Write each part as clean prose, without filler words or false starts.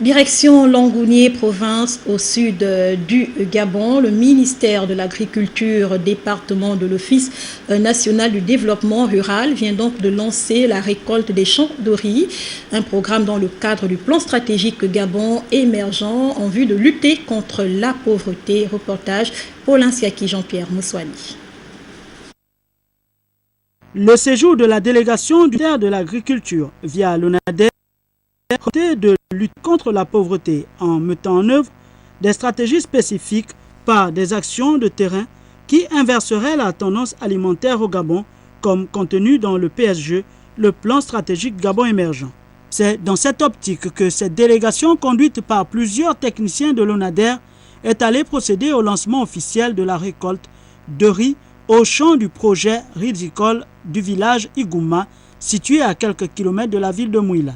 Direction Langounier, province au sud du Gabon. Le ministère de l'Agriculture, département de l'Office national du développement rural, vient donc de lancer la récolte des champs de riz, un programme dans le cadre du plan stratégique Gabon émergent en vue de lutter contre la pauvreté. Reportage Paulin Siaki, Jean-Pierre Moussouani. Le séjour de la délégation du ministère de l'Agriculture via l'ONADER de lutte contre la pauvreté en mettant en œuvre des stratégies spécifiques par des actions de terrain qui inverseraient la tendance alimentaire au Gabon comme contenu dans le PSG, le plan stratégique Gabon émergent. C'est dans cette optique que cette délégation conduite par plusieurs techniciens de l'ONADER est allée procéder au lancement officiel de la récolte de riz au champ du projet rizicole du village Igouma, situé à quelques kilomètres de la ville de Mouila.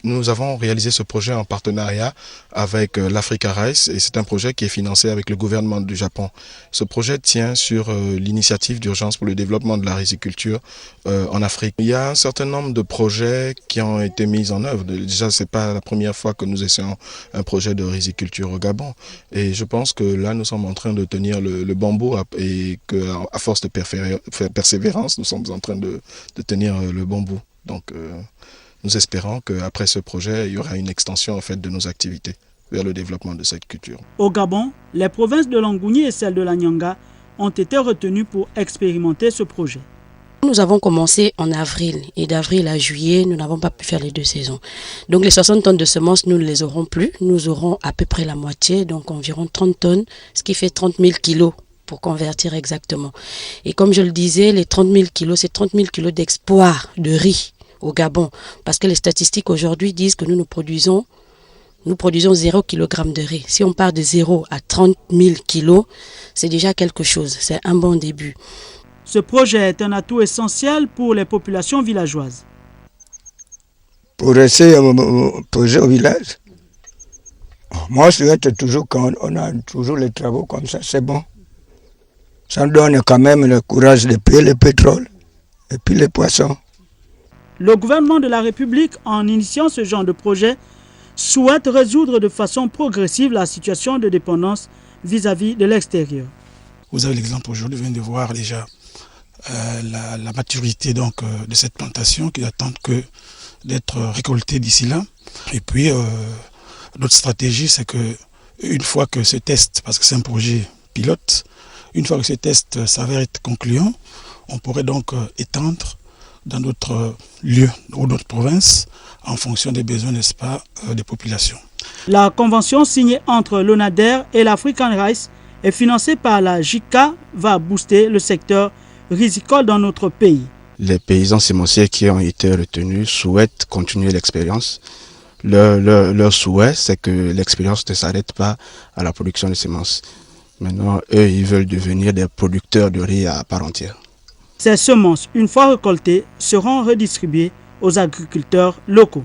Nous avons réalisé ce projet en partenariat avec l'Africa Rice et c'est un projet qui est financé avec le gouvernement du Japon. Ce projet tient sur l'initiative d'urgence pour le développement de la riziculture en Afrique. Il y a un certain nombre de projets qui ont été mis en œuvre. Déjà, ce n'est pas la première fois que nous essayons un projet de riziculture au Gabon. Et je pense que là, nous sommes en train de tenir le bon bout et qu'à force de persévérance, nous sommes en train de tenir le bon bout. Donc, nous espérons qu'après ce projet, il y aura une extension en fait, de nos activités vers le développement de cette culture. Au Gabon, les provinces de Langounier et celle de la Nyanga ont été retenues pour expérimenter ce projet. Nous avons commencé en avril et d'avril à juillet, nous n'avons pas pu faire les 2 saisons. Donc les 60 tonnes de semences, nous ne les aurons plus. Nous aurons à peu près la moitié, donc environ 30 tonnes, ce qui fait 30 000 kilos pour convertir exactement. Et comme je le disais, les 30 000 kilos, c'est 30 000 kilos d'espoir de riz au Gabon, parce que les statistiques aujourd'hui disent que nous produisons 0 kg de riz. Si on part de 0 à 30 000 kilos, c'est déjà quelque chose, c'est un bon début. Ce projet est un atout essentiel pour les populations villageoises. Pour rester un projet au village, moi je souhaite toujours quand on a toujours les travaux comme ça, c'est bon. Ça donne quand même le courage de payer le pétrole et puis les poissons. Le gouvernement de la République, en initiant ce genre de projet, souhaite résoudre de façon progressive la situation de dépendance vis-à-vis de l'extérieur. Vous avez l'exemple aujourd'hui, vous venez de voir déjà la maturité donc, de cette plantation qui attend que d'être récoltée d'ici là. Et puis, notre stratégie, c'est qu'une fois que ce test, parce que c'est un projet pilote, une fois que ce test s'avère être concluant, on pourrait donc étendre dans d'autres lieux ou d'autres provinces en fonction des besoins, n'est-ce pas, des populations. La convention signée entre l'ONADER et l'African Rice et financée par la JICA va booster le secteur rizicole dans notre pays. Les paysans semenciers qui ont été retenus souhaitent continuer l'expérience. Leur souhait, c'est que l'expérience ne s'arrête pas à la production de semences. Maintenant, eux, ils veulent devenir des producteurs de riz à part entière. Ces semences, une fois récoltées, seront redistribuées aux agriculteurs locaux.